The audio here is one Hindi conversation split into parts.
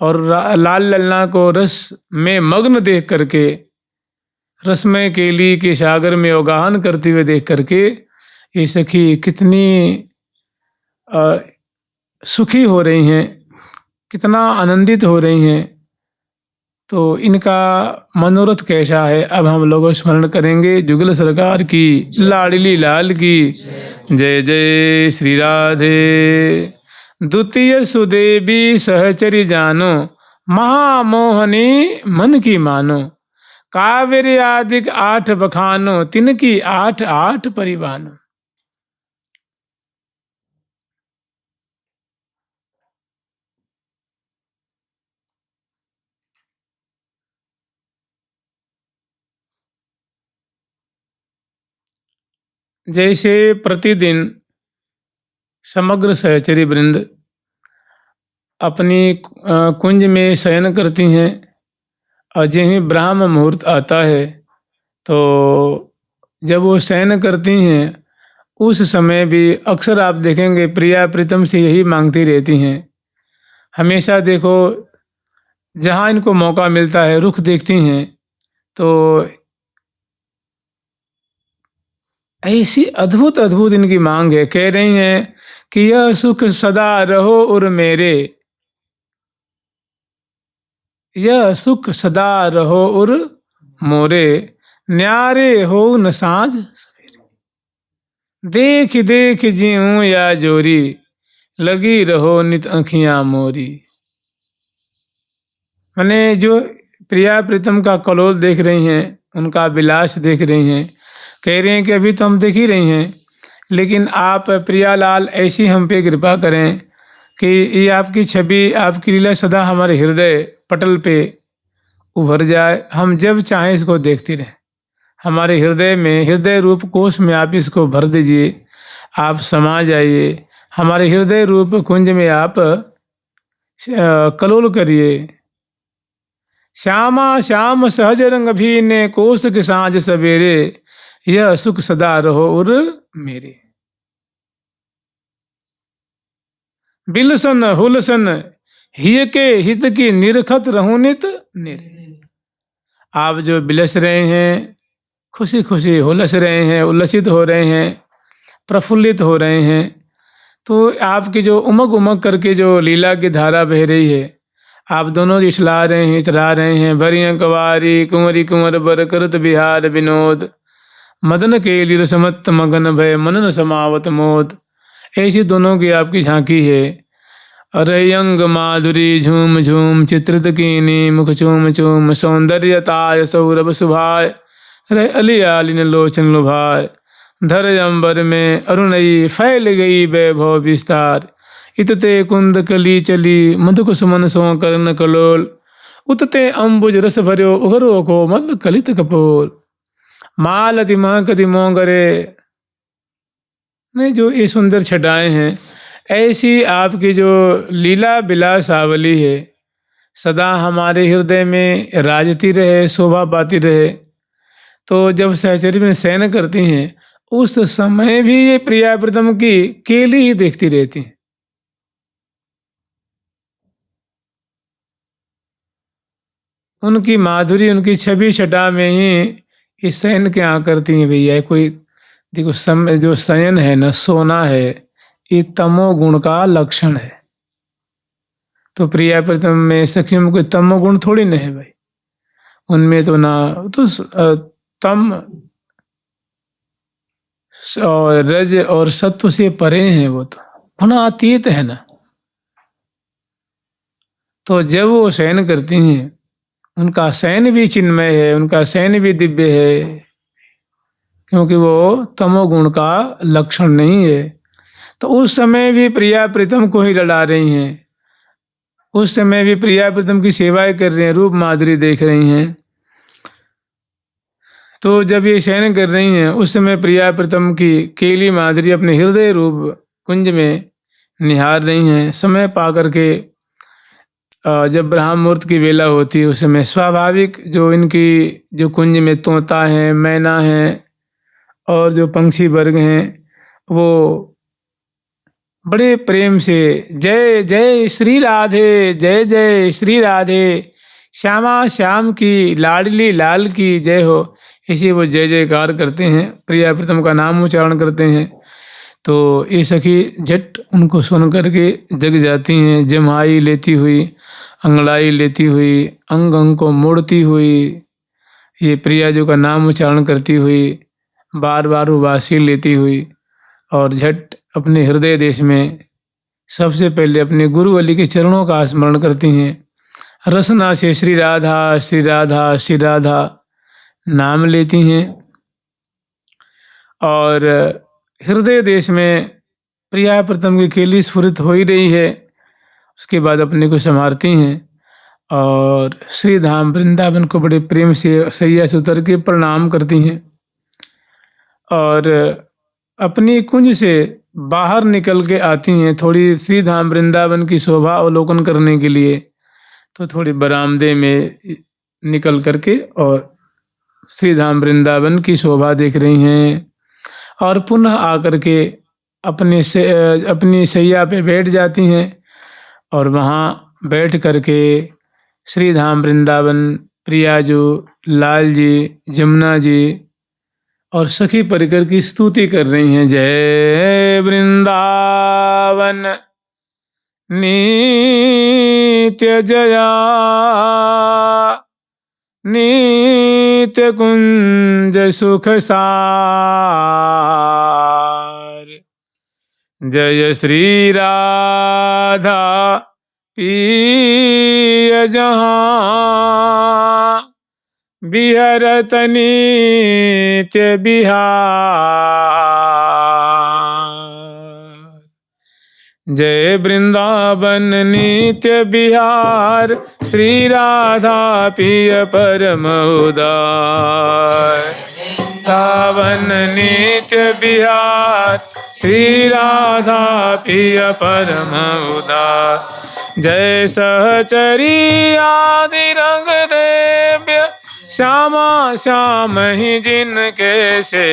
और लाल ललना को रस में मग्न देख करके, रसमय केली के सागर में अवगाहन करते हुए देख करके ये सखी कितनी अ, सुखी हो रही हैं, कितना आनंदित हो रही हैं। तो इनका मनोरथ कैसा है, अब हम लोग स्मरण करेंगे। जुगल सरकार की, लाडली लाल की जय जय श्री राधे। द्वितीय सुदेवी सहचरी जानो, महामोहनी मन की मानो। कावेरी आदिक 8 बखानो, तिनकी 8 8 परिवानो। जैसे प्रतिदिन समग्र सहचरी वृंद अपनी कुंज में शयन करती हैं, और जब ही ब्राह्म मुहूर्त आता है तो जब वो शयन करती हैं उस समय भी अक्सर आप देखेंगे प्रिया प्रीतम से यही मांगती रहती हैं। हमेशा देखो जहाँ इनको मौका मिलता है रुख देखती हैं, तो ऐसी अद्भुत अद्भुत इनकी मांग है। कह रही हैं कि यह सुख सदा रहो उर मेरे, यह सुख सदा रहो उर मोरे। न्यारे हो न साँझ सवेरे, देख देख जीऊं या जोरी, लगी रहो नित आँखियाँ मोरी। मैंने जो प्रिया प्रीतम का कलोल देख रही हैं, उनका विलास देख रही हैं, कह रही हैं कि अभी तो हम देख ही रही हैं, लेकिन आप प्रियालाल ऐसी हम पे कृपा करें कि ये आपकी छवि, आपकी लीला सदा हमारे हृदय पटल पे उभर जाए। हम जब चाहें इसको देखते रहें। हमारे हृदय में, हृदय रूप कोष में आप इसको भर दीजिए, आप समा जाइए। हमारे हृदय रूप कुंज में आप कलोल करिए। श्यामा श्याम सहज रंग भी ने कोस के साँझ सवेरे, यह सुख सदा रहो उर मेरे। बिलसन हुलसन हिय के हित की निरखत रहूं नित निर। आप जो बिलस रहे हैं, खुशी खुशी हुलस रहे हैं, उल्लसित हो रहे हैं, प्रफुल्लित हो रहे हैं, तो आपकी जो उमग उमग करके जो लीला की धारा बह रही है, आप दोनों इठला रहे हैं, इतरा रहे हैं। भरियं कवारी कुंवरी कुंवर बर करत बिहार विनोद, मदन के लीर समत मगन भय मनन समावत मोद। ऐसी दोनों की आपकी झांकी है। अरे अंग माधुरी झूम झूम चित्रित कीनी, मुख चूम चूम सौंदर्यताय सौरभ सुभाय। रे अली आलिन लोचन लुभाय, धर अंबर में अरुणई फैल गई वैभव विस्तार। इतते कुंद कली चली मधुक सुमन सो कर्ण कलोल, उतते अम्बुज रस भर्यो उगरो को मल कलित कपोल। मालति महकति मोंगरे, नहीं जो ये सुंदर छटाएं हैं, ऐसी आपकी जो लीला बिलासावली है सदा हमारे हृदय में राजती रहे, शोभा पाती रहे। तो जब सहचरी में शयन करती हैं उस समय भी ये प्रिया प्रीतम की केली ही देखती रहती हैं। उनकी माधुरी, उनकी छवि छटा में ही ये शयन क्या करती हैं भैया। कोई देखो समय जो शयन है ना, सोना है, ये तमोगुण का लक्षण है। तो प्रिया प्रीतम में सखियों में कोई तमोगुण थोड़ी नहीं है भाई। उनमें तो ना तो तम और रज और सत्व से परे हैं, वो तो गुणातीत है ना। तो जब वो शयन करती हैं, उनका शयन भी चिन्मय है, उनका शयन भी दिव्य है, क्योंकि वो तमोगुण का लक्षण नहीं है। तो उस समय भी प्रिया प्रीतम को ही लड़ा रही हैं, उस समय भी प्रिया प्रीतम की सेवाएं कर रही हैं, रूप माधुरी देख रही हैं। तो जब ये शयन कर रही हैं उस समय प्रिया प्रीतम की केली माधुरी अपने हृदय रूप कुंज में निहार रही हैं। समय पा करके जब ब्रह्म मुहूर्त की वेला होती है उस समय स्वाभाविक जो इनकी जो कुंज में तोता है, मैना है और जो पंछी वर्ग हैं वो बड़े प्रेम से जय जय श्री राधे, जय जय श्री राधे, श्यामा श्याम की लाडली लाल की जय हो, ऐसे वो जय जयकार करते हैं, प्रिया प्रीतम का नाम उच्चारण करते हैं। तो ये सखी झट उनको सुन करके जग जाती हैं, जम्हाई लेती हुई, अंगड़ाई लेती हुई, अंग अंग को मोड़ती हुई, ये प्रिया जी का नाम उच्चारण करती हुई, बार बार उबासी लेती हुई, और झट अपने हृदय देश में सबसे पहले अपने गुरुवली के चरणों का स्मरण करती हैं। रसना से श्री राधा श्री राधा श्री राधा नाम लेती हैं, और हृदय देश में प्रिया प्रथम की केली स्फुरित हो ही रही है। उसके बाद अपने को संवारती हैं और श्री धाम वृंदावन को बड़े प्रेम से सैया से उतर के प्रणाम करती हैं, और अपनी कुंज से बाहर निकल के आती हैं थोड़ी श्री धाम वृंदावन की शोभा अवलोकन करने के लिए। तो थोड़ी बरामदे में निकल करके और श्री धाम वृंदावन की शोभा देख रही हैं, और पुनः आकर के अपनी सैया पे बैठ जाती हैं, और वहाँ बैठ करके श्री धाम वृंदावन, प्रिया जो, लाल जी, जमुना जी और सखी परिकर की स्तुति कर रही हैं। जय वृंदावन नित्य जया, नित्य कुंज सुख सार, जय श्री राधा पिय जहाँ, बिहरत नित्य बिहार। जय वृंदावन नित्य बिहार, श्री राधा पिय परम उदार। वृंदावन नित्य बिहार, श्री राधा पिय परम उदार। जय सहचरी आदि रंग देव्य, श्यामा श्याम ही जिनके से,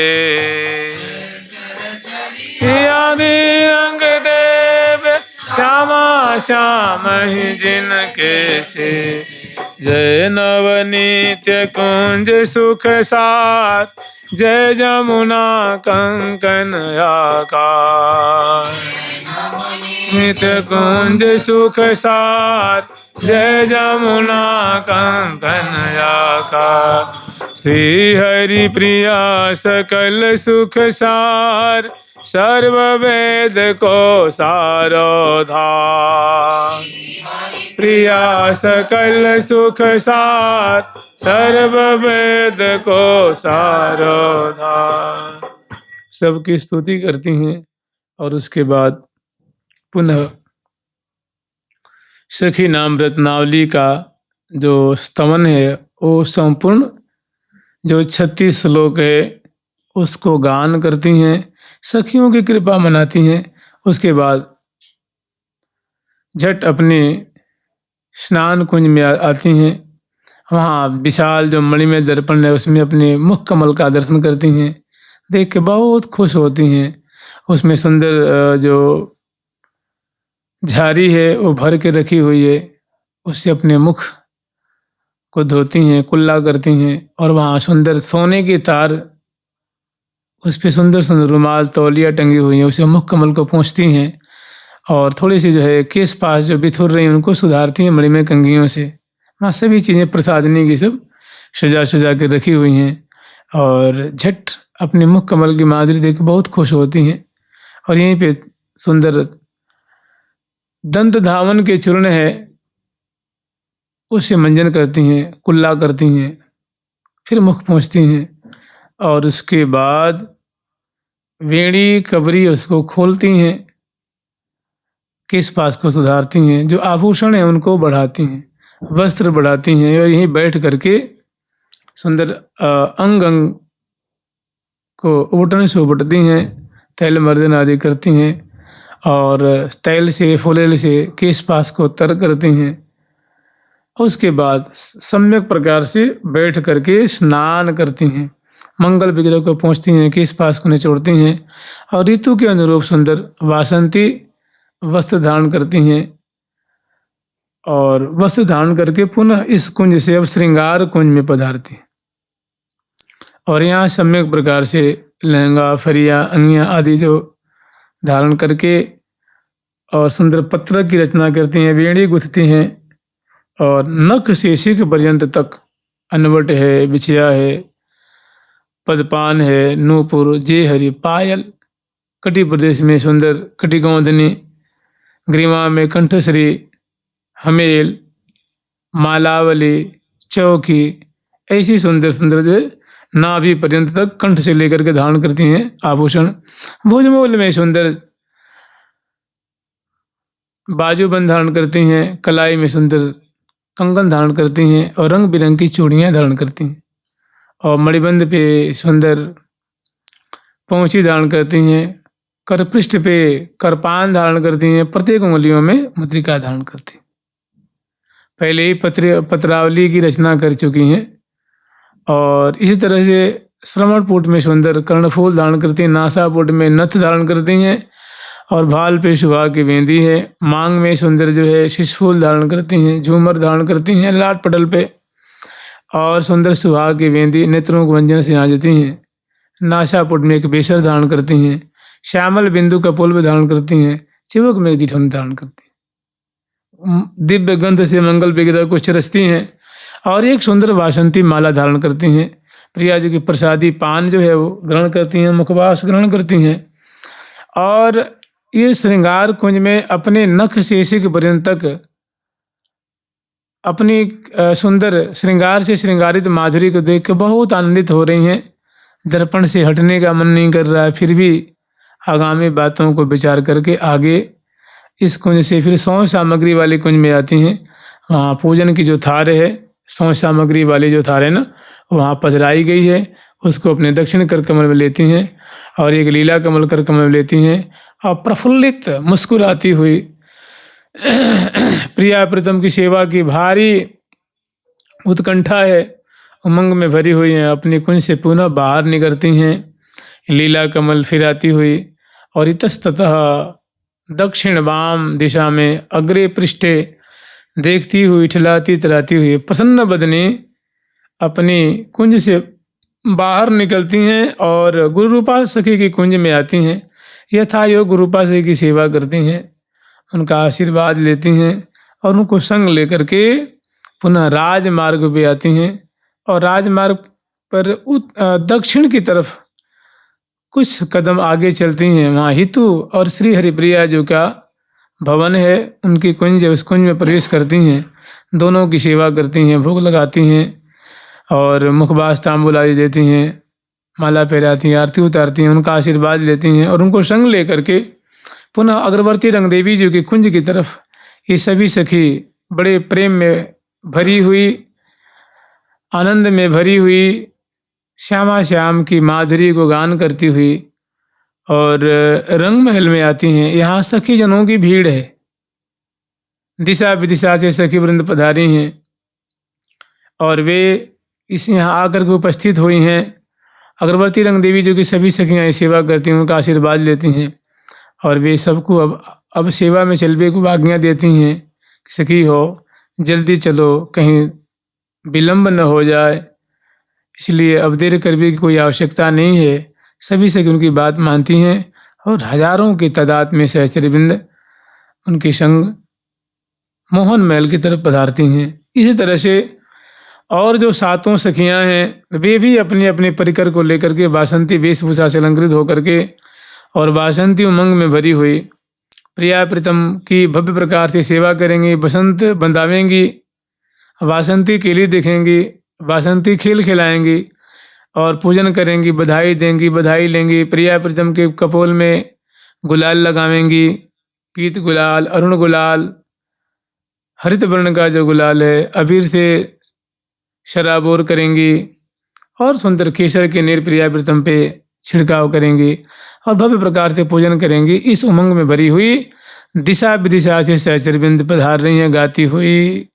आदि रंग देव श्यामा श्याम ही जिनके से। जय नवनीत्य कुंज सुख सार, जय जमुना कंकन आकार। नित्य कुंज सुख सार, जय जमुना कंकन आकार। श्री हरि प्रिया सकल सुख सार, सर्व वेद को सारोधार। प्रिया सकल सुख सार, सर्व वेद को सारोधार। सबकी स्तुति करती हैं, और उसके बाद पुनः सखी नाम रत्नावली का जो स्तवन है, वो संपूर्ण जो 36 श्लोक है उसको गान करती हैं, सखियों की कृपा मनाती हैं। उसके बाद झट अपने स्नान कुंज में आती हैं। वहाँ विशाल जो मणिमय दर्पण है उसमें अपने मुख कमल का दर्शन करती हैं, देख के बहुत खुश होती हैं। उसमें सुंदर जो झारी है वो भर के रखी हुई है, उससे अपने मुख को धोती हैं, कुल्ला करती हैं, और वहाँ सुंदर सोने की तार, उस पर सुंदर सुंदर रुमाल तौलिया टंगी हुई हैं, उसे मुख कमल को पोंछती हैं, और थोड़ी सी जो है केस पास जो बिथुर रही हैं उनको सुधारती हैं मणिमय कंघियों से। वहाँ सभी चीज़ें प्रसादनी की सब सजा सजा के रखी हुई हैं, और झट अपने मुख कमल की माधुरी देख के बहुत खुश होती हैं। और यहीं पे सुंदर दंत धावन के चूर्ण है उससे मंजन करती हैं, कुल्ला करती हैं, फिर मुख पोंछती हैं, और उसके बाद वेणी कबरी उसको खोलती हैं, केस पास को सुधारती हैं, जो आभूषण है उनको बढ़ाती हैं, वस्त्र बढ़ाती हैं, और यहीं बैठ करके सुंदर अंग अंग को उबटन से उबटती हैं, तैल मर्दन आदि करती हैं, और तैल से फुलेल से केस पास को तर करती हैं। उसके बाद सम्यक प्रकार से बैठ करके स्नान करती हैं, मंगल विग्रह को पहुँचती हैं, केस पास को निचोड़ती हैं, और ऋतु के अनुरूप सुंदर वासंती वस्त्र धारण करती हैं और वस्त्र धारण करके पुनः इस कुंज से अब श्रृंगार कुंज में पधारती हैं और यहाँ सम्यक प्रकार से लहंगा, फरिया, अंगिया आदि जो धारण करके और सुंदर पत्र की रचना करती हैं, वेणी गुथती हैं और नख से शिख पर्यंत तक अनवट है, बिछिया है, पदपान है, नूपुर, जेहरी, पायल, कटी प्रदेश में सुंदर कटिगौंदनी, ग्रीवा में कंठश्री, हमेल, मालावली, चौकी, ऐसी सुंदर सुंदर जो नाभि पर्यंत तक कंठ से लेकर के धारण करती हैं आभूषण। भुजमूल में सुंदर बाजूबंद धारण करती हैं, कलाई में सुंदर कंगन धारण करती हैं और रंग बिरंगी चूड़ियाँ धारण करती हैं और मणिबंध पे सुंदर पहुँची धारण करती हैं, करपृष्ठ पे करपान धारण करती हैं, प्रत्येक उंगलियों में मुद्रिका धारण करती हैं। पहले ही पत्रावली की रचना कर चुकी हैं और इसी तरह से श्रवणपुट में सुंदर कर्णफूल धारण करती हैं, नासापुट में नथ धारण करती हैं और भाल पे सुहाग की बेंदी है, मांग में सुंदर जो है शिशफूल धारण करती हैं, झूमर धारण करती हैं लाट पटल पे और सुंदर सुहाग की बेंदी, नेत्रों को व्यंजन से आजती हैं, नासापुट में एक बेसर धारण करती हैं, श्यामल बिंदु का पुल्ब धारण करती हैं, चिवक में दिठन धारण करती हैं, दिव्य गंध से मंगल विग्रह को चरसती हैं और एक सुंदर वासंती माला धारण करती हैं। प्रिया जी की प्रसादी पान जो है वो ग्रहण करती हैं, मुखवास ग्रहण करती हैं और ये श्रृंगार कुंज में अपने नख से शिख पर्यंत तक अपनी सुंदर श्रृंगार से श्रृंगारित माधुरी को देख कर बहुत आनंदित हो रही हैं। दर्पण से हटने का मन नहीं कर रहा है, फिर भी आगामी बातों को विचार करके आगे इस कुंज से फिर सौंस सामग्री वाले कुंज में आती हैं। वहाँ पूजन की जो थार है, सौंस सामग्री वाली जो थार है ना, वहाँ पधराई गई है, उसको अपने दक्षिण कर कमल में लेती हैं और एक लीला कमल कर कमल में लेती हैं और प्रफुल्लित मुस्कुराती हुई प्रिया प्रीतम की सेवा की भारी उत्कंठा है, उमंग में भरी हुई हैं, अपनी कुंज से पुनः बाहर निकलती हैं लीला कमल फिराती हुई और इतस्ततः दक्षिण वाम दिशा में अग्रे पृष्ठे देखती हुई ठिलाती तराती हुई प्रसन्न बदनी अपनी कुंज से बाहर निकलती हैं और गुरु रूपा सखी की कुंज में आती हैं। यथा योग गुरु रूपा सखी की सेवा करती हैं, उनका आशीर्वाद लेती हैं और उनको संग लेकर के पुनः राजमार्ग पे आती हैं और राजमार्ग पर दक्षिण की तरफ कुछ कदम आगे चलती हैं। वहाँ हितु और श्री हरिप्रिया जो का भवन है, उनकी कुंज, उस कुंज में प्रवेश करती हैं, दोनों की सेवा करती हैं, भोग लगाती हैं और मुखबास तांबूल आदि देती हैं, माला पहराती हैं, आरती उतारती हैं, उनका आशीर्वाद लेती हैं और उनको संग लेकर के पुनः अग्रवर्ती रंग देवी जी की कुंज की तरफ ये सभी सखी बड़े प्रेम में भरी हुई, आनंद में भरी हुई, श्यामा श्याम की माधुरी को गान करती हुई और रंग महल में आती हैं। यहाँ सखी जनों की भीड़ है, दिशा विदिशा से सखी वृंद पधारी हैं और वे इस यहाँ आकर के उपस्थित हुई हैं। अग्रवर्ती रंग देवी जो कि सभी सखियाँ सेवा करती हैं, उनका आशीर्वाद लेती हैं और वे सबको अब सेवा में चलने को आज्ञा देती हैं। सखी हो, जल्दी चलो, कहीं विलम्ब न हो जाए, इसलिए अब देर करने की कोई आवश्यकता नहीं है। सभी सखी उनकी बात मानती हैं और हजारों की तादाद में सहचरबिंद उनके संग मोहन महल की तरफ पधारती हैं। इसी तरह से और जो सातों सखियां हैं वे भी अपनी अपनी परिकर को लेकर के वासंती वेशभूषा से अलंकृत होकर के और वासंती उमंग में भरी हुई प्रिया प्रीतम की भव्य प्रकार से सेवा करेंगी, बसंत बंधावेंगी, वासंती केली देखेंगी, वासंती खेल खिलाएंगी और पूजन करेंगी, बधाई देंगी, बधाई लेंगी। प्रिया प्रीतम के कपोल में गुलाल लगावेंगी, पीत गुलाल, अरुण गुलाल, हरित वर्ण का जो गुलाल है, अबीर से शराबोर करेंगी और सुंदर केसर के नीर प्रिया प्रीतम पे छिड़काव करेंगी और भव्य प्रकार से पूजन करेंगी। इस उमंग में भरी हुई दिशा विदिशा से सहचरबिंद पधार रही हैं गाती हुई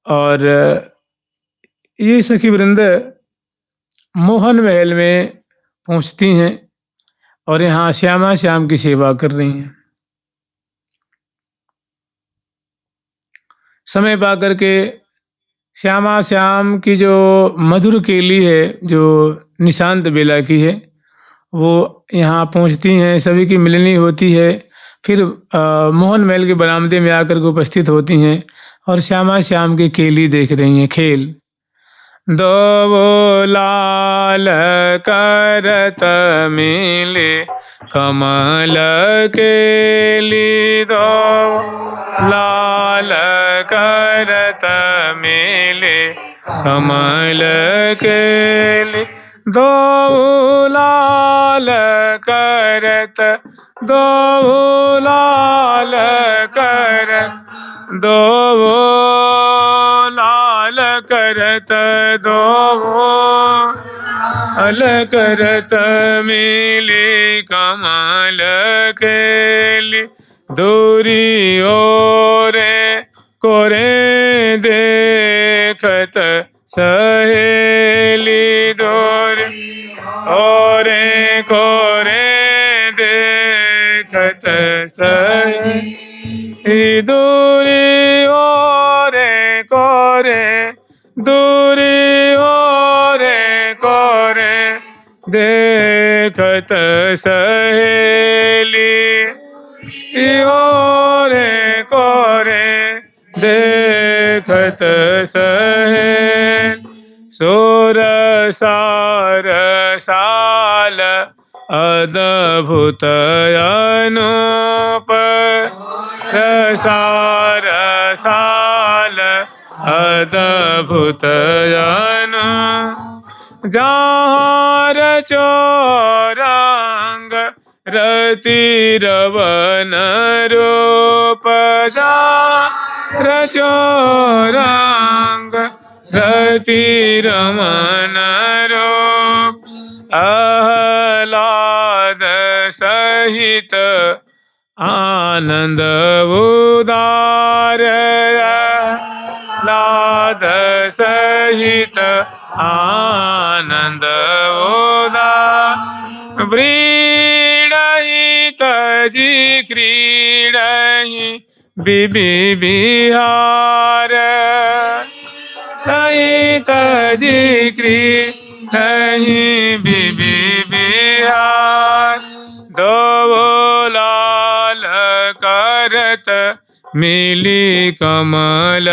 और ये सखी वृंद मोहन महल में पहुंचती हैं और यहाँ श्यामा श्याम की सेवा कर रही हैं। समय पा करके श्यामा श्याम की जो मधुर केली है, जो निशांत बेला की है, वो यहाँ पहुँचती हैं, सभी की मिलनी होती है। फिर मोहन महल के बरामदे में आकर के उपस्थित होती हैं और श्यामा श्याम की केली देख रही हैं खेल। दो लाल करत मिले कमल केली, दो लाल करत मिले कमल केली, दो लाल करत, दो लाल करत, दो लाल करत, दो लाल करत मिले कमल केली, दूरी ओरे कोरे देखत सहेली, दूरी ओरे कोरे देखत सहेली, दूरी ओरे कोरे, दूरी ओरे कोरे देखत सहेली, ओरे कोरे देखत सहेली, सोर सार साल अद्भुत अनूप, सार साल अद्भुत अनूप, जहाँ रचोरंग रति रवन रूप, जहाँ रचोरंग रति रमन रूप, आह्लाद सहित आनंद उदार, आह्लाद सहित आनंद उदार, व्रीडहित जी क्रीडहि बिबि बिहार, हित जी क्रीडहि बिबि बिहार, दो लाल करत मिली कमल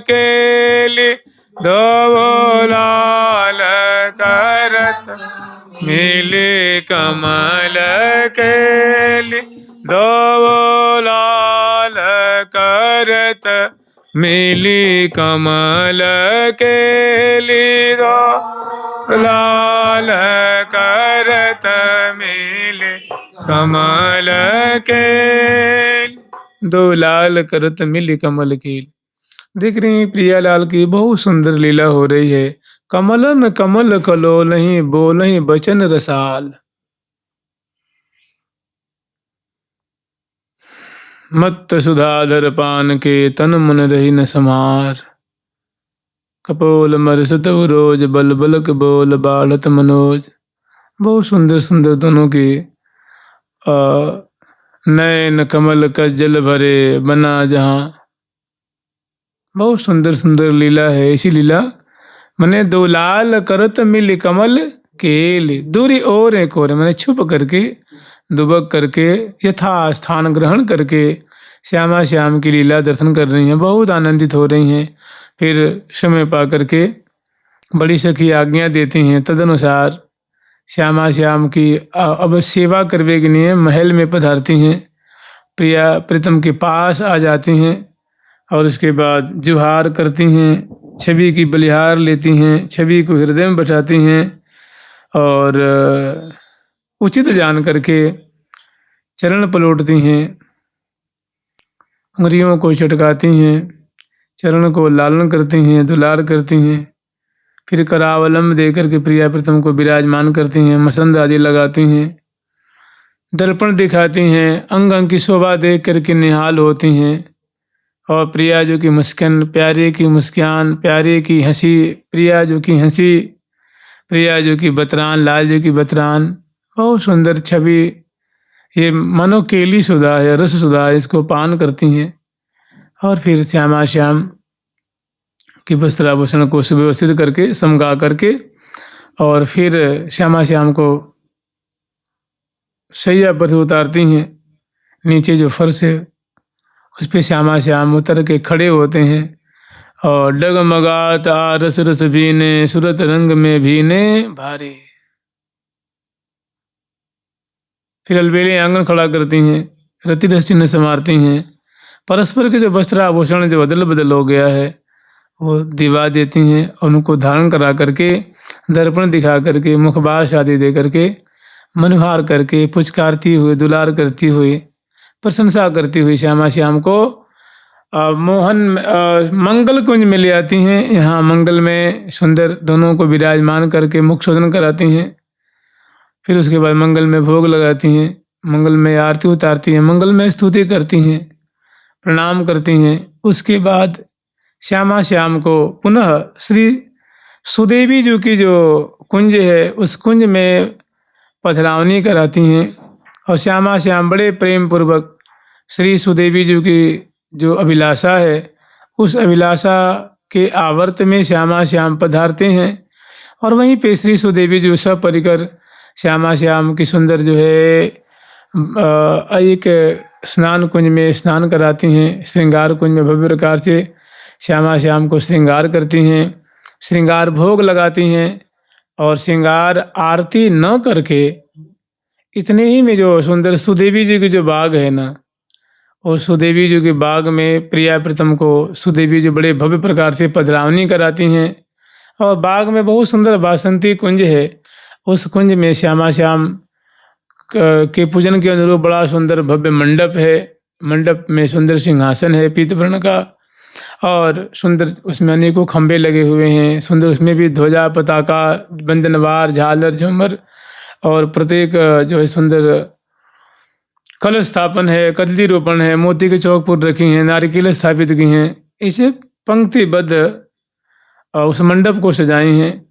केली, दो लाल करत मिली कमल केली, दो लाल करत मिली कमल केली, दो लाल करत मिली कमल केली, दो लाल करत मिली कमल केली। देख रही हैं प्रियालाल की बहुत सुंदर लीला हो रही है। कमलन कमल कलोलहि बोलहि बचन रसाल, मत्त सुधाधर पान के तन मन रही न समार, कपोल मरसत रोज बल बलक बोल बाढ़त मनोज। बहुत सुंदर सुंदर दोनों के नयन कमल का जल भरे बना जहाँ, बहुत सुंदर सुंदर लीला है। इसी लीला मने दो लाल करत मिल कमल केल, दूरी ओर एक ओर मैंने छुप करके दुबक करके यथा स्थान ग्रहण करके श्यामा श्याम की लीला दर्शन कर रही हैं, बहुत आनंदित हो रही हैं। फिर समय पा करके बड़ी सखी आज्ञा देती हैं, तदनुसार श्यामा श्याम की अब सेवा करने के लिए महल में पधारती हैं, प्रिया प्रीतम के पास आ जाती हैं और उसके बाद जुहार करती हैं, छवि की बलिहार लेती हैं, छवि को हृदय में बचाती हैं और उचित जान करके चरण पलटती हैं, उंगलियों को चटकाती हैं, चरण को लालन करती हैं, दुलार करती हैं। फिर करावलंब देकर के प्रिया प्रीतम को विराजमान करती हैं, मसंद आदि लगाती हैं, दर्पण दिखाती हैं, अंग अंग की शोभा देख करके निहाल होती हैं। और प्रिया जो की मुस्कान, प्यारे की मुस्कान, प्यारे की हंसी, प्रिया जो की हंसी, प्रिया जो की बतरान, लाल जो की बतरान, बहुत सुंदर छवि। ये मनो केली सुधा है, रस सुधा है, इसको पान करती हैं और फिर श्यामा श्याम कि वस्त्राभूषण को सुव्यवस्थित करके समगा करके और फिर श्यामा श्याम को शैया पर से उतारती हैं। नीचे जो फर्श है उस पे श्यामा श्याम उतर के खड़े होते हैं और डगमगात आ रस रस भीने सूरत रंग में भीने भारी। फिर अलबेले आंगन खड़ा करती हैं, रति रस चिन्ह संवारती हैं। परस्पर के जो वस्त्राभूषण जो अदल बदल हो गया है वो दिवा देती हैं और उनको धारण करा करके दर्पण दिखा करके मुखबास आदि दे करके मनोहार करके पुचकारती हुई दुलार करती हुई प्रशंसा करती हुई श्यामा श्याम को मंगल कुंज में ले आती हैं। यहाँ मंगल में सुंदर दोनों को विराजमान करके मुख शोधन कराती हैं। फिर उसके बाद मंगल में भोग लगाती हैं, मंगल में आरती उतारती हैं, मंगल में स्तुति करती हैं, प्रणाम करती हैं। उसके बाद श्यामा श्याम को पुनः श्री सुदेवी जी की जो कुंज है उस कुंज में पधरावनी कराती हैं और श्यामा श्याम बड़े प्रेम पूर्वक श्री सुदेवी जी की जो अभिलाषा है उस अभिलाषा के आवर्त में श्यामा श्याम पधारते हैं और वहीं पे श्री सुदेवी जी सब परिकर श्यामा श्याम की सुंदर जो है एक स्नान कुंज में स्नान कराती हैं। श्रृंगार कुंज में भव्य प्रकार से श्यामा श्याम को श्रृंगार करती हैं, श्रृंगार भोग लगाती हैं और श्रृंगार आरती न करके इतने ही में जो सुंदर सुदेवी जी की जो बाग है ना, और सुदेवी जी के बाग में प्रिया प्रीतम को सुदेवी जी बड़े भव्य प्रकार से पधरावनी कराती हैं और बाग में बहुत सुंदर बासंती कुंज है। उस कुंज में श्यामा श्याम के पूजन के अनुरूप बड़ा सुंदर भव्य मंडप है। मंडप में सुंदर सिंहासन है पीतवर्ण का और सुंदर उसमें अनेकों खंभे लगे हुए हैं। सुंदर उसमें भी ध्वजा पताका बंदनवार झालर झूमर और प्रत्येक जो है सुंदर कलश स्थापन है, कदली रोपण है, मोती के चौक रखी हैं, नारिकेल स्थापित की हैं। इसे पंक्तिबद्ध उस मंडप को सजाई हैं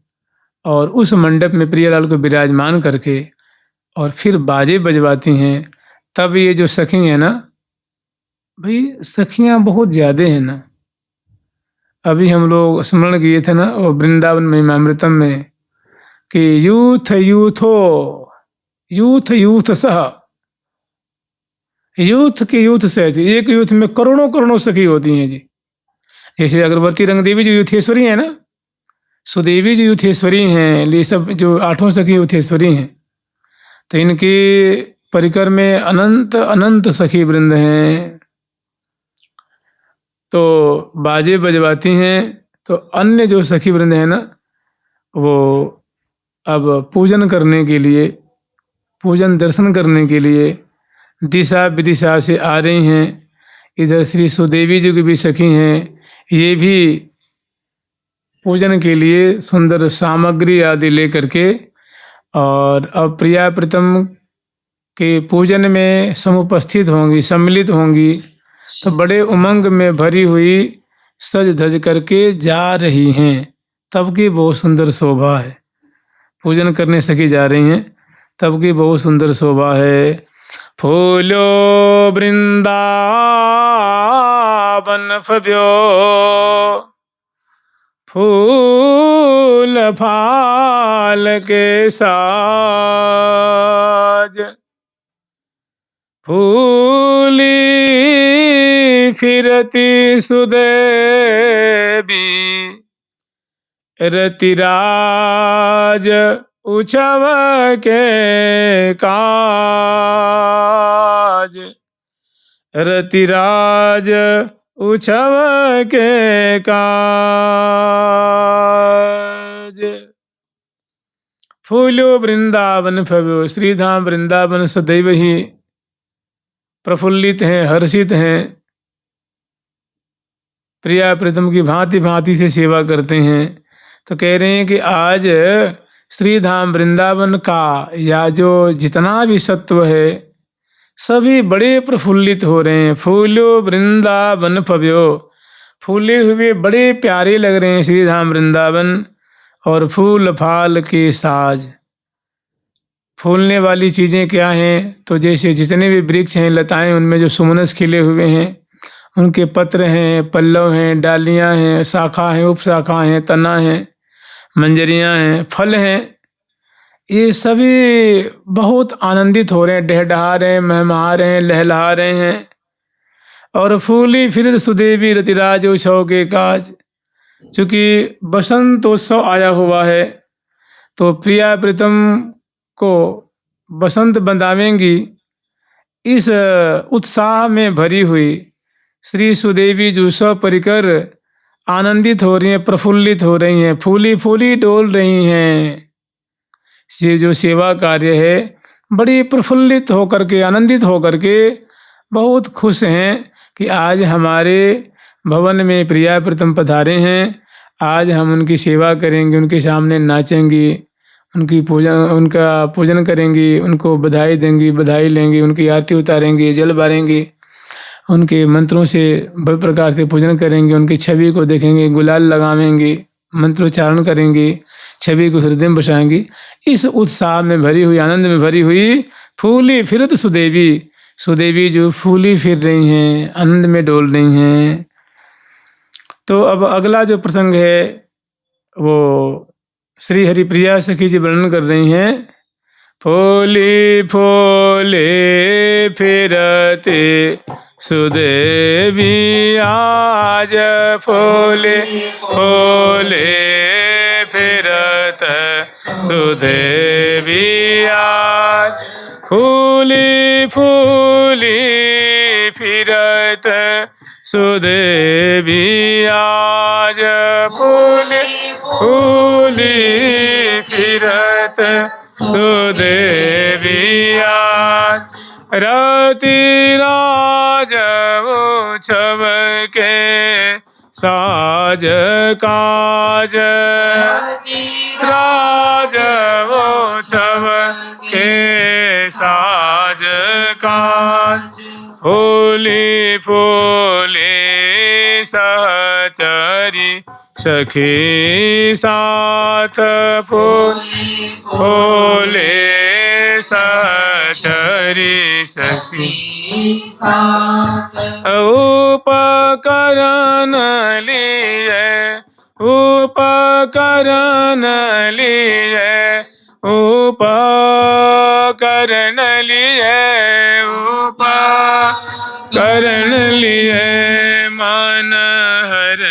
और उस मंडप में प्रियालाल को विराजमान करके और फिर बाजे बजवाती हैं। तब ये जो सखी हैं ना भाई, सखियां बहुत ज़्यादा हैं ना। अभी हम लोग स्मरण किए थे ना और वृंदावन महिमामृतम में कि यूथ यूथो यूथ यूथ सह, यूथ के यूथ से एक यूथ में करोड़ों करोड़ों सखी होती हैं जी। जैसे अगरबत्ती रंग देवी जो यूथेश्वरी है ना, सुदेवी जी यूथेश्वरी हैं, ये सब जो 8 सखी यूथेश्वरी हैं। तो इनके परिकर में अनंत अनंत सखी वृंद हैं। तो बाजे बजवाती हैं तो अन्य जो सखी वृंद हैं ना वो अब पूजन करने के लिए, पूजन दर्शन करने के लिए दिशा विदिशा से आ रही हैं। इधर श्री सुदेवी जी की भी सखी हैं, ये भी पूजन के लिए सुंदर सामग्री आदि लेकर के और अब प्रिया प्रीतम के पूजन में समुपस्थित होंगी, सम्मिलित होंगी। तो बड़े उमंग में भरी हुई सज धज करके जा रही हैं। तब की बहुत सुंदर शोभा है। पूजन करने सखी जा रही हैं तब की बहुत सुंदर शोभा है। फूलो वृंदावन फब्यो फूल फाल के साज, फूली फिरती सुदेवी रतिराज उछव के काज, रतिराज उछव के काज। फूलो वृंदावन फव्यो, श्रीधाम वृंदावन सदैव ही प्रफुल्लित हैं, हर्षित हैं, प्रिया प्रीतम की भांति भांति से सेवा करते हैं। तो कह रहे हैं कि आज श्रीधाम वृंदावन का या जो जितना भी सत्व है सभी बड़े प्रफुल्लित हो रहे हैं। फूलो वृंदावन फव्यो, फूले हुए बड़े प्यारे लग रहे हैं श्रीधाम वृंदावन। और फूल फाल के साज, फूलने वाली चीज़ें क्या हैं? तो जैसे जितने भी वृक्ष हैं, लताएं, उनमें जो सुमनस खिले हुए हैं उनके पत्र हैं, पल्लव हैं, डालियां हैं, शाखा हैं, उपशाखा हैं, तना हैं, मंजरियां हैं, फल हैं। ये सभी बहुत आनंदित हो रहे हैं, डहडहा रहे हैं, महमा रहे हैं, लहलहा रहे हैं। और फूली फिरत सुदेवी रतिराज उछौ के काज। चूंकि बसंतोत्सव आया हुआ है तो प्रिया प्रीतम को बसंत बंदावेंगी। इस उत्साह में भरी हुई श्री सुदेवी जो सब परिकर आनंदित हो रही हैं, प्रफुल्लित हो रही हैं, फूली फूली डोल रही हैं। ये जो सेवा कार्य है बड़ी प्रफुल्लित होकर के, आनंदित होकर के बहुत खुश हैं कि आज हमारे भवन में प्रिया प्रीतम पधारे हैं। आज हम उनकी सेवा करेंगे, उनके सामने नाचेंगी, उनका पूजन करेंगी, उनको बधाई देंगी, बधाई लेंगी, उनकी आरती उतारेंगी, जल बारेंगी, उनके मंत्रों से भव्य प्रकार से पूजन करेंगे, उनकी छवि को देखेंगे, गुलाल लगावेंगे, मंत्रोच्चारण करेंगे, छवि को हृदय में बसाएंगी। इस उत्साह में भरी हुई, आनंद में भरी हुई फूली फिरत सुदेवी, सुदेवी जो फूली फिर रही हैं, आनंद में डोल रही हैं। तो अब अगला जो प्रसंग है वो श्री हरिप्रिया सखी जी वर्णन कर रही हैं। फूली फूले फिरते सुदेवी आज, फूले फूले फिरत सुदेवी आज, फूली फूली फिरत सुदेवी आज, फूली फूली फिरत सुदेवी आज। रतिराज उछव के साज काज, राज उछव के साज काज, फूली फूली सहचरी सखी साथ, फूली फूले सहचरी सखी साथ। उपकरण लिए, उपकरण लिए, उपकरण लिए, उपकरण लिए मन हर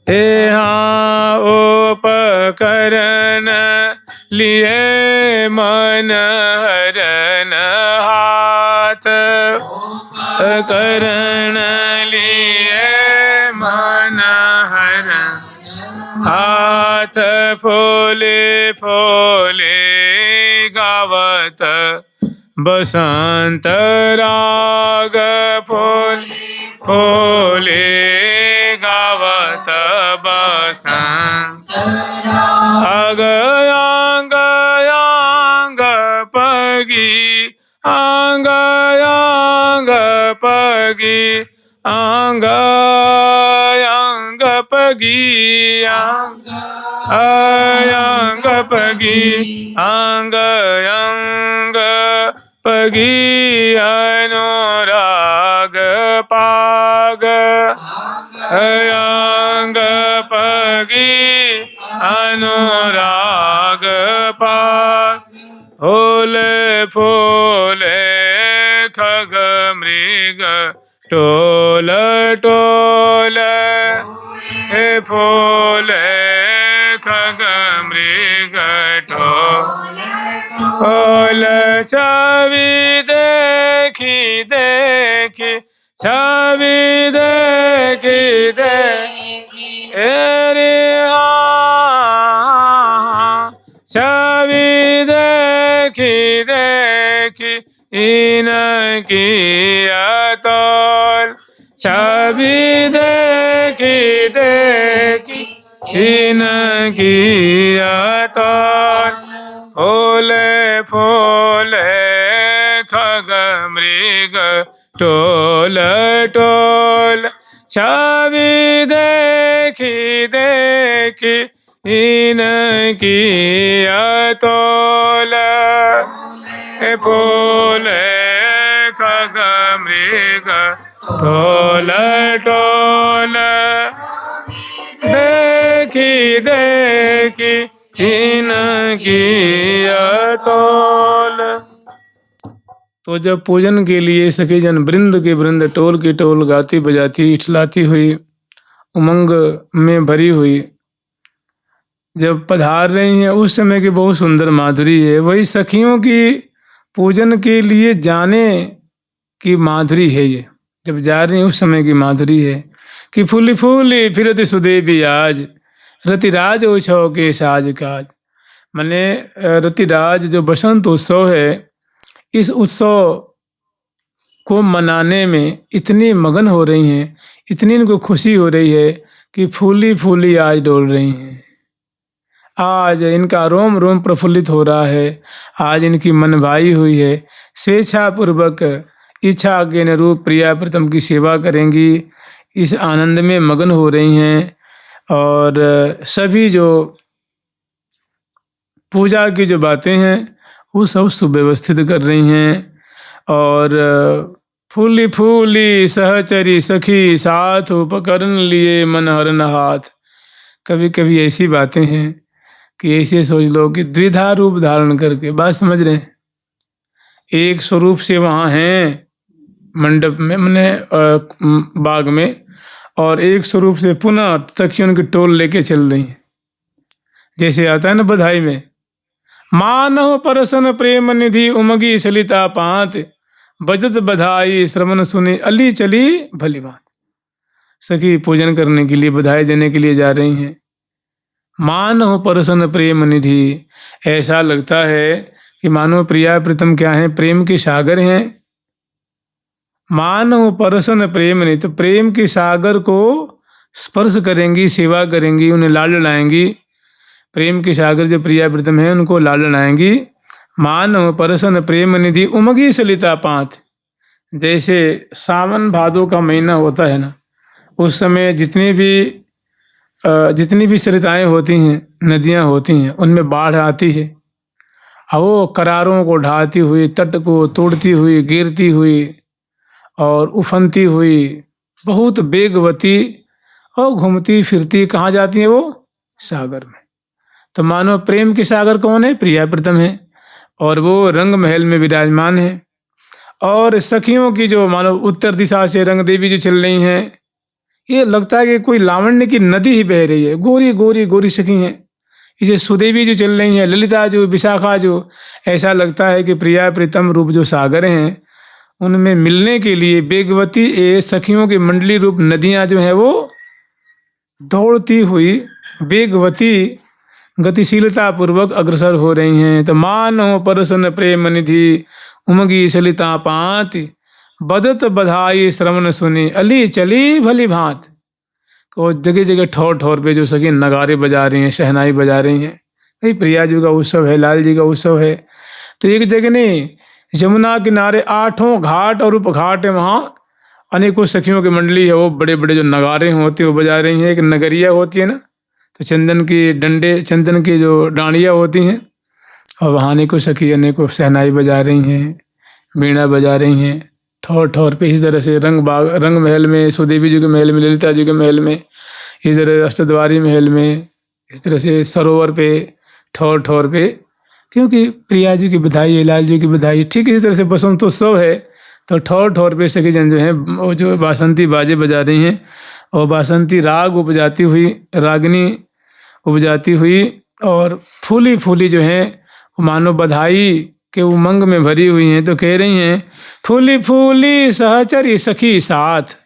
हे हाँ, उपकरण लिए मन हरन हाथ, उपकरण लिए मन हरन हाथ, फूले फूले गावत बसंत राग, फूले फूले गावत बसंत राग, अंग अंग पगी, अंग अंग पगी, अंग अंग पगी, अंग पगी, अंग अंग पगी, अनुराग पाग, अंग पगी, अनुराग पाग, फूले फूले खग मृग टोल टोल, हे फूले खग मृग टोल टोल, छवि देखी देखी, छवि देखी देखी, अरे हाँ, छवि देखी देखी इनकी अतोल, छवि देखी देखी इनकी अतोल, फूले फूले खग मृग टोल टोल, छवि देखी देखी इनकी अतोल, फूले खग मृग टोल टोल देखी देखी इनकी अतोल। तो जब पूजन के लिए सखी जन वृंद के वृंद टोल की टोल गाती बजाती इठलाती हुई उमंग में भरी हुई जब पधार रही हैं, उस समय की बहुत सुंदर माधुरी है। वही सखियों की पूजन के लिए जाने की माधुरी है। ये जब जा रही हैं उस समय की माधुरी है कि फूली फूली फिरत सुदेवी आज रतिराज उत्सव के साज काज। माने रतिराज जो बसंत उत्सव है, इस उत्सव को मनाने में इतनी मगन हो रही हैं, इतनी इनको खुशी हो रही है कि फूली फूली आज डोल रही हैं। आज इनका रोम रोम प्रफुल्लित हो रहा है। आज इनकी मन भाई हुई है। स्वेच्छापूर्वक इच्छा के अनुरूप प्रिया प्रीतम की सेवा करेंगी। इस आनंद में मगन हो रही हैं और सभी जो पूजा की जो बातें हैं वो सब सुव्यवस्थित कर रही हैं। और फूली फूली सहचरी सखी साथ उपकरण लिए मन हरन हाथ। कभी कभी ऐसी बातें हैं कि ऐसे सोच लो कि द्विधा रूप धारण करके, बात समझ रहे हैं, एक स्वरूप से वहाँ हैं मंडप में मैंने बाग में, और एक स्वरूप से पुनः तखियों की टोल लेके चल रही हैं। जैसे आता है ना बधाई में, मानव परसन प्रेम निधि उमगी सलिता पात बजत बधाई श्रवण सुनी अली चली भली बात। सखी पूजन करने के लिए, बधाई देने के लिए जा रही हैं। मानव परसन प्रेम निधि, ऐसा लगता है कि मानव प्रिया प्रीतम क्या है, प्रेम के सागर हैं। मानव परसन प्रेम निधि, तो प्रेम के सागर को स्पर्श करेंगी, सेवा करेंगी, उन्हें लाड लाएंगी। प्रेम के सागर जो प्रिया प्रीतम है उनको लाड लाएंगी। मानव परसन प्रेम निधि उमगी सलिता पांत। जैसे सावन भादों का महीना होता है ना, उस समय जितनी भी सरिताएं होती हैं, नदियां होती हैं, उनमें बाढ़ आती है और वो करारों को ढाती हुई, तट को तोड़ती हुई, गिरती हुई और उफनती हुई, बहुत वेगवती और घूमती फिरती कहाँ जाती है? वो सागर में। तो मानो प्रेम के सागर कौन है? प्रिया प्रीतम है, और वो रंग महल में विराजमान है। और सखियों की जो मानो उत्तर दिशा से रंग देवी जो चल रही हैं, ये लगता है कि कोई लावण्य की नदी ही बह रही है। गोरी गोरी गोरी सखी हैं। इसे सुदेवी जो चल रही हैं, ललिता जो, विशाखा जो, ऐसा लगता है कि प्रिया प्रीतम रूप जो सागर हैं उनमें मिलने के लिए वेगवती ये सखियों की मंडली रूप नदियां जो हैं वो दौड़ती हुई वेगवती गतिशीलता पूर्वक अग्रसर हो रही हैं। तो मानो परसन प्रेम निधि उमगी सलिता पांति बदत बधाई श्रवण सुनी अली चली भली भांत। को जगह जगह ठोर ठोर पे जो सखी नगारे बजा रही हैं, शहनाई बजा रही हैं। भाई प्रिया जी का उत्सव है, लाल जी का उत्सव है। तो एक जगह नहीं, यमुना किनारे 8 घाट और उपघाट है, वहाँ अनेकों सखियों की मंडली है। वो बड़े बड़े जो नगारे होते हैं वो बजा रही हैं। एक नगरिया होती है ना, तो चंदन की जो डांडियाँ होती हैं, और वहाँ अनेकों सखी अनेकों शहनाई बजा रही हैं, वीणा बजा रही हैं ठोर ठोर पे। इस तरह से रंग महल में, सुदेवी जी के महल में, ललिता जी के महल में, इस तरह अष्टद्वारी महल में, इस तरह से सरोवर पे ठोर ठोर पे, क्योंकि प्रिया जी की बधाई है, लाल जी की बधाई। ठीक इसी तरह से बसंतोत्सव है, तो ठोर ठोर पे सखी जन जो है वो जो बासंती बाजे बजा रही हैं, और बासंती राग उपजाती हुई, रागनी उपजाती हुई, और फूली फूली जो है मानो बधाई के उमंग में भरी हुई हैं। तो कह रही हैं, फूली फूली सहचरी सखी साथ।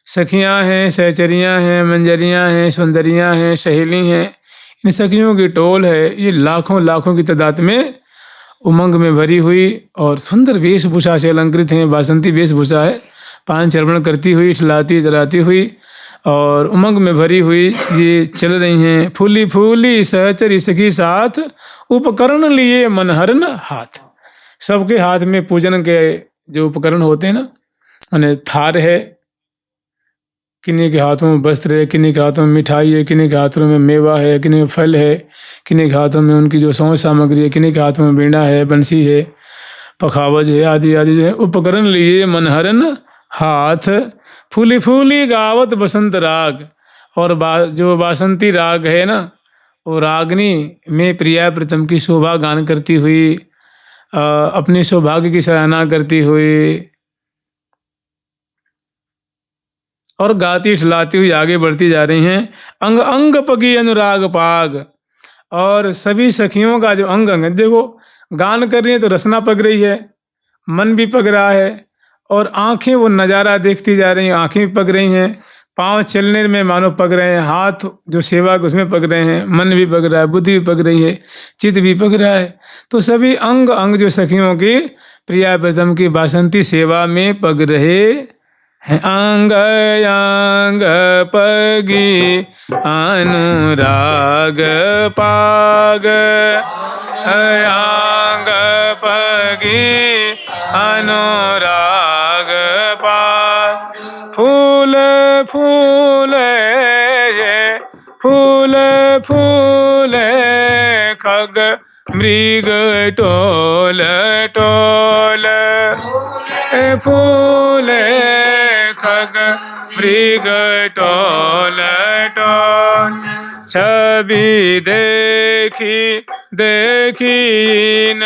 सखियां हैं, सहचरियां हैं, मंजरियां हैं, सुंदरियां हैं, सहेली हैं, इन सखियों की टोल है। ये लाखों लाखों की तादाद में उमंग में भरी हुई और सुंदर वेशभूषा से अलंकृत हैं। बासंती वेशभूषा है, पान चर्वण करती हुई, ठिलाती जलाती हुई और उमंग में भरी हुई ये चल रही हैं। फूली फूली सहचरी सखी साथ उपकरण लिए मनहरन हाथ। सबके हाथ में पूजन के जो उपकरण होते हैं ना, माने थार है, किन्हीं के हाथों में वस्त्र है, किन्हीं के हाथों में मिठाई है, किन्हीं के हाथों में मेवा है, किन्हीं में फल है, किन्हीं के हाथों में उनकी जो सौंस सामग्री है, किन्हीं के हाथों में वीणा है, बंसी है, पखावज है, आदि आदि जो है उपकरण लिए मनहरन हाथ फूली फूली गावत बसंत राग। और जो बासंती राग है ना, वो रागनी में प्रिया प्रीतम की शोभा गान करती हुई, अपने सौभाग्य की सराहना करती हुई और गाती ठिलाती हुई आगे बढ़ती जा रही हैं। अंग अंग पगी अनुराग पाग। और सभी सखियों का जो अंग अंग है, देखो गान कर रही है तो रसना पग रही है, मन भी पग रहा है, और आंखें वो नज़ारा देखती जा रही हैं, आंखें भी पग रही हैं, पांव चलने में मानो पग रहे हैं, हाथ जो सेवा के उसमें पग रहे हैं, मन भी पग रहा है, बुद्धि भी पग रही है, चित्त भी पग रहा है। तो सभी अंग अंग जो सखियों की प्रिया प्रीतम की बासंती सेवा में पग रहे हैं। अंग अंग पगी अनुराग पाग। अंग पगी अनुराग पाग। फूल फूल ये फूल फूल खग मृग टोल टोल। फूल खग मृग टोल टोल। छवि देखी देखी न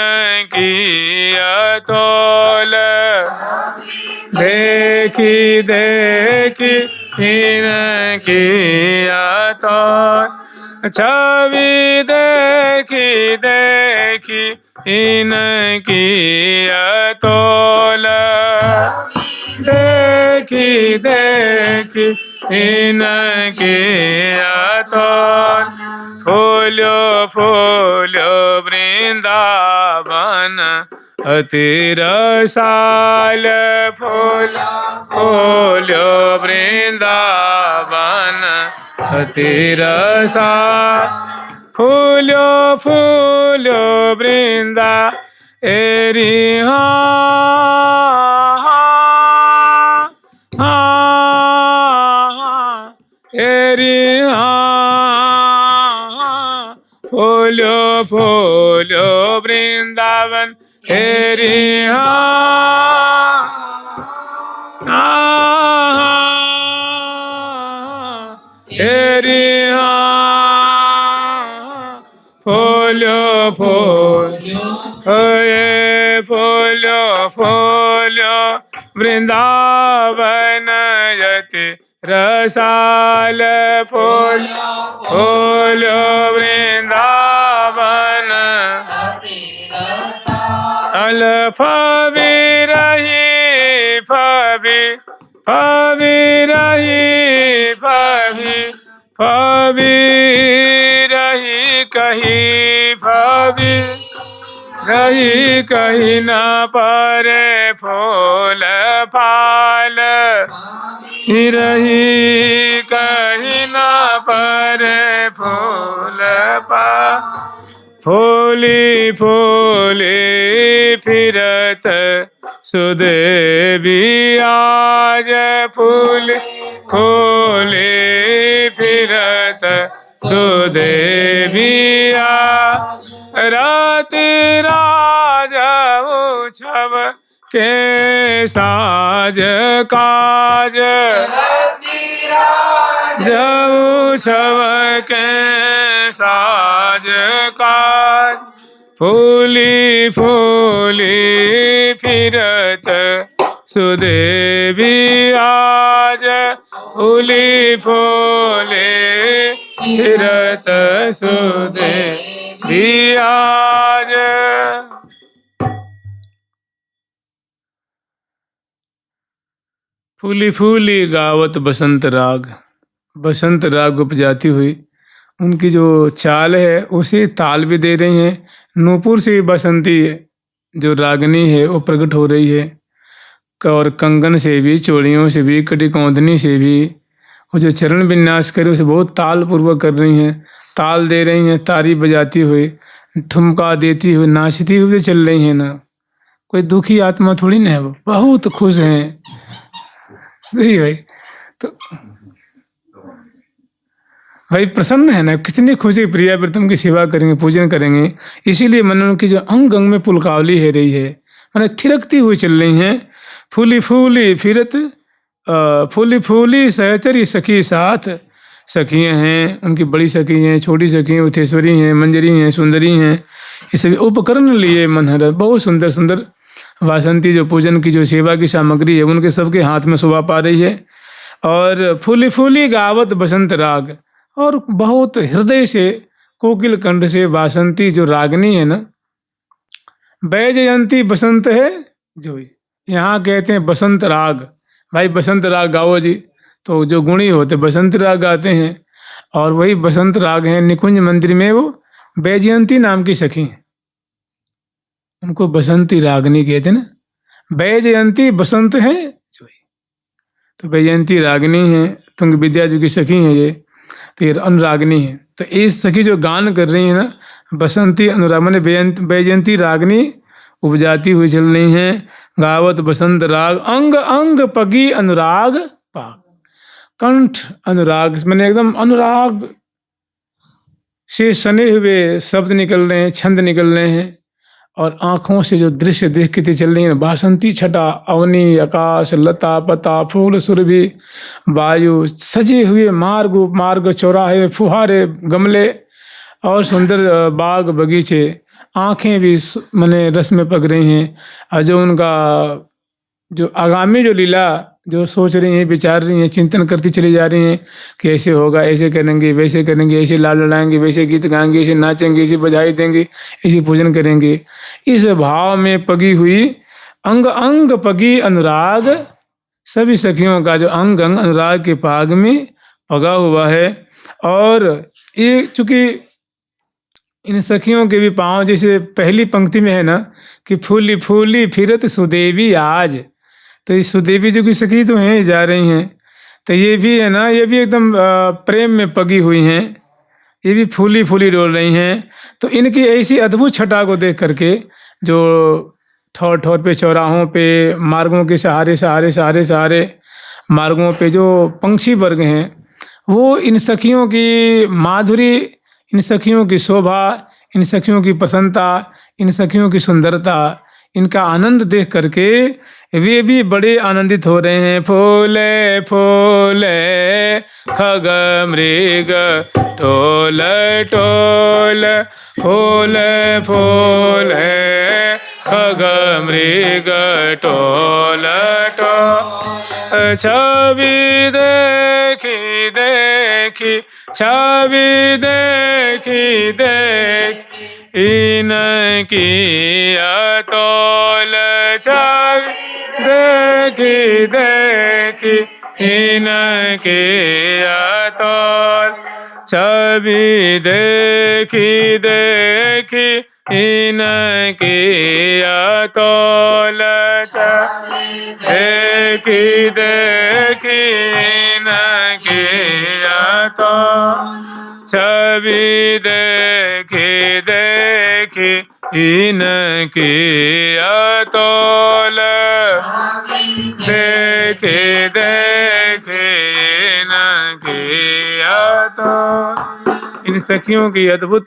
किया तोल। देखी देखी न किया तोल। छवि देखी देखी इन किया तोल। देखी देखी इन किया तोल। फूलो फूलो वृंदावन अति रसाल। फूल फूलो वृंदावन अति रसाल। फूलो फूलो वृंदा एरी एरी फूलो फूलो वृंदावन एरी एरी फूलो फूलो फूलो फूलो वृंदावन यति रसाल। फूल फूलो वृंदावन अल फबी रही फबी फबी रही फबी फबी रही कहीं फबी रही कहीं न परे फूल फाल। रही कहीं न परे फूल फाल। फूली फूली फिरत सुदेवी आज। फूल फूली फिरत सुदेवी आज। राति राज उछब के साज काज। जब उछब के साज काज। फूली फूली फिरत सुदेवी आज। फूली फूली फिरत सुदेवी आज। फूली फूली गावत बसंत राग। बसंत राग उपजाती हुई उनकी जो चाल है उसे ताल भी दे रही हैं। नूपुर से बसंती जो रागनी है वो प्रकट हो रही है, और कंगन से भी, चूड़ियों से भी, कटी कौंधनी से भी, वो जो चरण विन्यास करे उसे बहुत ताल पूर्वक कर रही हैं, ताल दे रही हैं, तारी बजाती हुई, ठुमका देती हुई, नाचती हुई चल रही हैं ना। कोई दुखी आत्मा थोड़ी ना है, वो बहुत खुश हैं। सही भाई, तो भाई प्रसन्न है ना, कितनी खुशी, प्रिया प्रीतम की सेवा करेंगे, पूजन करेंगे। इसीलिए मन की जो अंग अंग में पुलकावली है रही है, मैंने थिरकती हुई चल रही हैं। फूली फूली फिरत फूली फूली सहचरी सखी साथ। सखियाँ हैं, उनकी बड़ी सखी हैं, छोटी सखी हैं, उथेश्वरी हैं, मंजरी हैं, सुंदरी हैं। ये सभी उपकरण लिए मनहर, बहुत सुंदर सुंदर वासंती जो पूजन की जो सेवा की सामग्री है उनके सबके हाथ में शोभा पा रही है। और फूली फूली गावत बसंत राग, और बहुत हृदय से कोकिल कंठ से वासंती जो रागनी है ना, बैजयंती बसंत है जो यहाँ कहते हैं बसंत राग। भाई बसंत राग गाओ जी, तो जो गुणी होते बसंत राग गाते हैं। और वही बसंत राग है निकुंज मंदिर में, वो बैजयंती नाम की सखी हैं, उनको बसंती रागनी कहते हैं ना। बैजयंती बसंत है जो, तो बैजयंती रागनी है, तुंग विद्या जी की सखी हैं ये, तो ये अनुरागनी है। तो इस सखी जो गान कर रही है ना, बसंती अनुराग मैंने बैजयंती रागनी उपजाती हुई चल रही हैं। गावत बसंत राग अंग अंग पगी अनुराग पाग। कंठ अनुराग मैंने एकदम अनुराग से सने हुए शब्द निकल रहे हैं, छंद निकल रहे हैं। और आँखों से जो दृश्य देखते चल रही है, बासंती छटा, अवनी, आकाश, लता पता, फूल सुरभि, वायु, सजे हुए मार्ग मार्ग, चौराहे, फुहारे, गमले और सुंदर बाग बगीचे। आँखें भी मने रस में पक रही हैं। और जो उनका जो आगामी जो लीला जो सोच रही हैं, विचार रही हैं, चिंतन करती चली जा रही हैं कि ऐसे होगा, ऐसे करेंगे, वैसे करेंगे, ऐसे लाल लड़ाएंगे, वैसे गीत गाएंगे, ऐसे नाचेंगे, ऐसे बधाई देंगे, ऐसे पूजन करेंगे। इस भाव में पगी हुई अंग अंग पगी अनुराग, सभी सखियों का जो अंग अंग अनुराग के पाग में पगा हुआ है। और ये चूंकि इन सखियों के भी पाँव जैसे पहली पंक्ति में है ना कि फूली फूली फिरत सुदेवी आज, तो इस सुदेवी जो की सखी तो हैं जा रही हैं, तो ये भी है ना, ये भी एकदम प्रेम में पगी हुई हैं, ये भी फूली फूली डोल रही हैं। तो इनकी ऐसी अद्भुत छटा को देख करके जो ठौर ठौर पे, चौराहों पे, मार्गों के सहारे सहारे सहारे सहारे मार्गों पे जो पंक्षी वर्ग हैं, वो इन सखियों की माधुरी, इन सखियों की शोभा, इन सखियों की प्रसन्नता, इन सखियों की सुंदरता, इनका आनंद देख करके वे भी बड़े आनंदित हो रहे हैं। फूले फूले खग मृग टोल टोल, फूले फूले खग मृग टोल टोल, छवि देखी देखी, छवि देखी देखी इनकी अतोल, छवि देखी देखी इनकी अतोल, छवि देखी देखी इनकी अतोल, देखी देखी इनकी अतोल, छवि देखी देखी इनकी अतोल, देखी देखी इनकी अतोल। इन सखियों की अद्भुत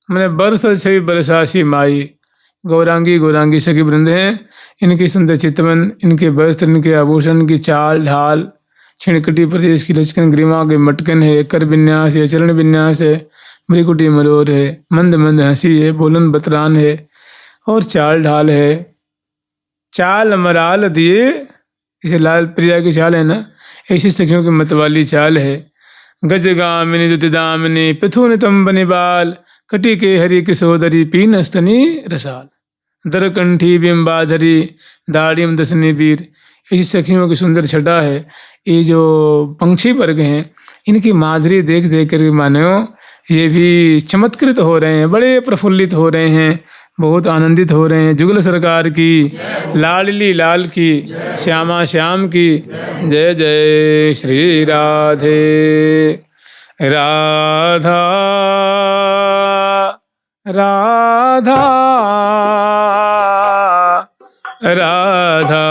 मैंने बरस छवि बरसासी माई, गौरांगी गौरांगी सखी वृंद हैं। इनकी सुंदर चितवन, इनके वस्त्र, इनके आभूषण, की चाल ढाल, छिणकटी प्रदेश की लचकन ग्रीवा के मटकन है, कर विन्यास है, चरण विन्यास है, मृकुटी मरोर है, मंद मंद हंसी है, बोलन बतरान है, और चाल ढाल है। चाल मराल दिए, इसे लाल प्रिया की चाल है ना, ऐसी सखियों की मतवाली चाल है। गजगामिनी दुतिदामिनी पिथुन तंबनि बाल, कटी के हरि किशोदरी पीन स्तनी रसाल, दरकंठी बिंबाधरी दाड़िम दसनी वीर। ऐसी सखियों की सुंदर छटा है। ये जो पंक्षी वर्ग हैं, इनकी माधुरी देख देख कर मानो ये भी चमत्कृत हो रहे हैं, बड़े प्रफुल्लित हो रहे हैं, बहुत आनंदित हो रहे हैं। जुगल सरकार की, लाडली लाल की, श्यामा श्याम की जय जय। श्री राधे राधा राधा राधा